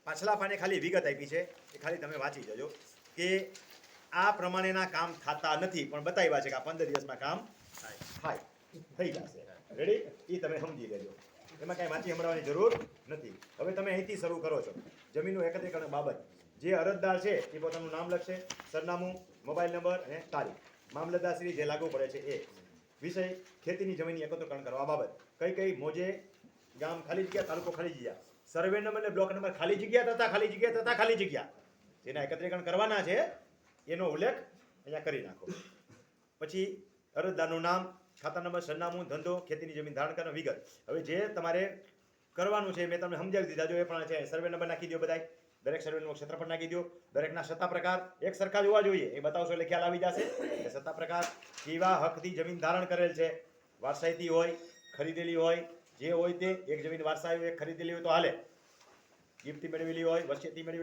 પાછલા પાને ખાલી વિગત આપી છે એ ખાલી તમે વાંચી જજો કે આ પ્રમાણેના કામ થતા નથી પણ બતાવ્યા છે કે આ 15 દિવસમાં કામ થાય થઈ જશે. રેડી? એ તમે સમજી લેજો. એમાં કાંઈ વાંચી સંભળાવવાની જરૂર નથી. હવે તમે અહીંથી શરૂ કરો છો જમીનનું એકત્રીકરણ બાબત. જે અરજદાર છે એ પોતાનું નામ લખશે, સરનામું, મોબાઈલ નંબર અને તારીખ. મામલતદારશ્રી જે લાગુ પડે છે એ. વિષય ખેતીની જમીનની એકત્રીકરણ કરવા બાબત. કઈ કઈ મોજે ગામ ખાલી જગ્યા, તાલુકો ખાલી જગ્યા, સર્વે નંબર અને બ્લોક નંબર ખાલી જગ્યા તથા ખાલી જગ્યા તથા ખાલી જગ્યા જેના એકત્રીકરણ કરવાના છે એનો ઉલ્લેખ અહીંયા કરી નાખો. પછી અરજદારનું નામ, ખાતા નંબર, સરનામું, ધંધો, ખેતીની જમીન ધારણ કરવાની વિગત. હવે જે તમારે કરવાનું છે મેં તમને સમજાવી દીધા. જો એ પણ છે સર્વે નંબર નાખી દો બધાય, દરેક સર્વેનું ક્ષેત્રફળ નાખી દો, દરેકના સત્તા પ્રકાર એક સરખા જોવા જોઈએ. એ બતાવશો એટલે ખ્યાલ આવી જશે કે સત્તા પ્રકાર કેવા હકથી જમીન ધારણ કરેલ છે. વારસાઈથી હોય, ખરીદેલી હોય, જે હોય તે. એક જમીન વારસાઈ એક ખરીદેલી હોય તો હાલે, ગિફ્ટથી મેળવેલી હોય, વસિયતથી મેળવેલી